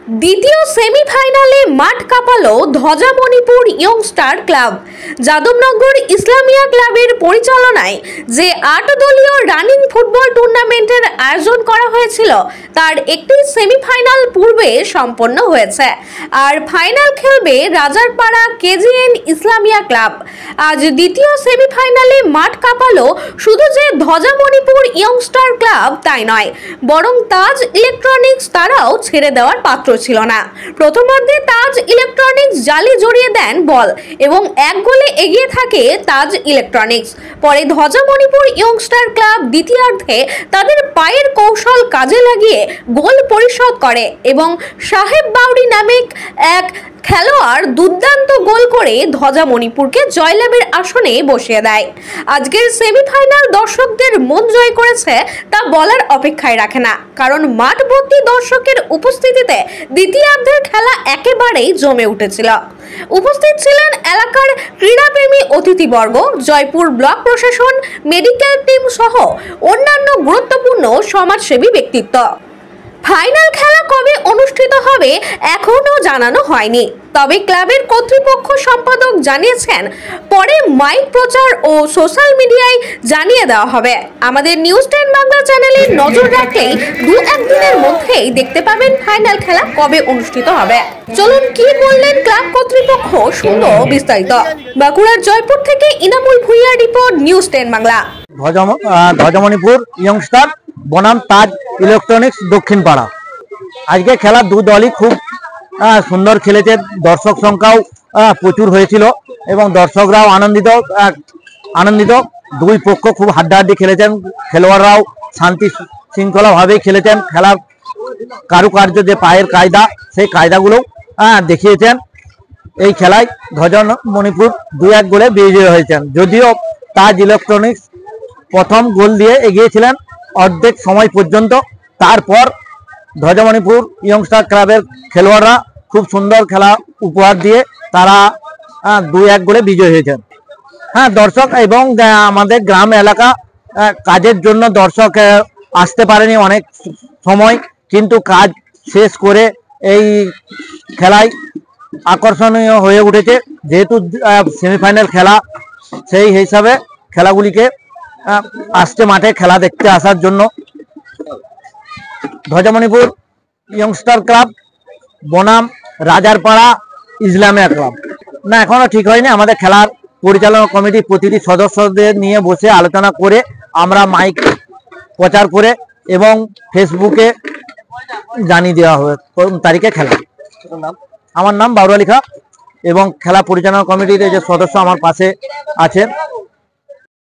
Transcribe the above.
দ্বিতীয় সেমিফাইনালে মাঠ কাঁপালো ধ্বজা মণিপুর ইয়ংস্টার ক্লাব। যাদবনগর ইসলামিয়া ক্লাবের পরিচালনায় যে 8 দলীয় রানিং ফুটবল টুর্নামেন্টের আয়োজন করা হয়েছিল তার একটি সেমিফাইনাল পূর্বে সম্পন্ন হয়েছে, আর ফাইনাল খেলবে রাজারপাড়া কেজিএন ইসলামিয়া ক্লাব। আজ দ্বিতীয় সেমিফাইনালে মাঠ কাঁপালো শুধু যে ধ্বজা মণিপুর ইয়ংস্টার ক্লাব তাই নয়, বরং তাজ ইলেকট্রনিক্স তারাও ছেড়ে দেওয়ার পাত্র ছিল না। প্রথমার্ধে তাজ ইলেকট্রনিক্স জালে জড়িয়ে দেন বল এবং 1 গোলে এগিয়ে থাকে তাজ ইলেকট্রনিক্স। পরে ধ্বজা মণিপুর ইয়ংস্টার ক্লাব দ্বিতীয়ার্ধে তাদের পায়ের কৌশল কাজে লাগিয়ে গোল পরিশোধ করে এবং সাহেব বাউরি নামে এক খেলোয়াড় দুর্দান্ত গোল করে ধ্বজা মণিপুরকে জয়লাভের আসনে বসিয়ে দেয়। আজকের সেমিফাইনাল দর্শকদের মন জয় করেছে তা বলার অপেক্ষায় রাখে না, কারণ মাঠ ভর্তি দর্শকের উপস্থিতিতে দ্বিতীয়ার্ধের খেলা একেবারেই জমে উঠেছিল। উপস্থিত ছিলেন এলাকার ক্রীড়াপ্রেমী অতিথিবর্গ, জয়পুর ব্লক প্রশাসন, মেডিকেল টিম সহ অন্যান্য গুরুত্বপূর্ণ সমাজসেবী ব্যক্তিত্ব। ফাইনাল খেলা কবে অনুষ্ঠিত হবে এখনো জানানো হয়নি, তবে ক্লাবের কর্তৃপক্ষ সম্পাদক জানিয়েছেন পরে মাইক প্রচার ও সোশ্যাল মিডিয়ায় জানিয়ে দেওয়া হবে। আমাদের নিউজ 10 বাংলা চ্যানেলে নজর রাখলেই 2-1 দিনের মধ্যেই দেখতে পাবেন ফাইনাল খেলা কবে অনুষ্ঠিত হবে। চলুন কি বললেন ক্লাব কর্তৃপক্ষ শুনবো বিস্তারিত। বাঁকুড়ার জয়পুর থেকে ইনামুল ভুইয়ার রিপোর্ট, নিউজ 10 বাংলা। ধ্বজা মণিপুর ইয়ংস্টার বনাম তাজ ইলেকট্রনিক্স দক্ষিণ পাড়া। আজকে খেলা দু দলই খুব সুন্দর খেলেছে, দর্শক সংখ্যাও প্রচুর হয়েছিল এবং দর্শকরাও আনন্দিত। দুই পক্ষ খুব হাড্ডাহাড্ডি খেলেছেন, খেলোয়াড়রাও শান্তি শৃঙ্খলাভাবেই খেলেছেন। খেলার কারুকার্য যে পায়ের কায়দা, সেই কায়দাগুলো দেখিয়েছেন। এই খেলায় ধ্বজা মণিপুর 2-1 গোলে বিজয়ী হয়েছেন। যদিও তাজ ইলেকট্রনিক্স প্রথম গোল দিয়ে এগিয়েছিলেন অর্ধেক সময় পর্যন্ত, তারপর ধ্বজা মণিপুর ইয়ংস্টার ক্লাবের খেলোয়াড়রা খুব সুন্দর খেলা উপহার দিয়ে তারা 2-1 গোলে বিজয়ী হয়েছেন। দর্শক এবং আমাদের গ্রাম এলাকা কাজের জন্য দর্শক আসতে পারেনি অনেক সময়, কিন্তু কাজ শেষ করে এই খেলায় আকর্ষণীয় হয়ে উঠেছে। যেহেতু সেমিফাইনাল খেলা, সেই হিসাবে খেলাগুলিকে আসছে মাঠে খেলা দেখতে আসার জন্য। ধ্বজা মণিপুর ইয়ংস্টার ক্লাব বনাম রাজারপাড়া ইসলামিয়া ক্লাব। না, এখনো ঠিক হয়নি। আমাদের খেলার পরিচালনা কমিটি প্রতিটি সদস্যদের নিয়ে বসে আলোচনা করে আমরা মাইক প্রচার করে এবং ফেসবুকে জানিয়ে দেওয়া হবে কোন তারিখে খেলা। আমার নাম বাউরি আলী খাঁ এবং খেলা পরিচালনা কমিটির যে সদস্য আমার পাশে আছে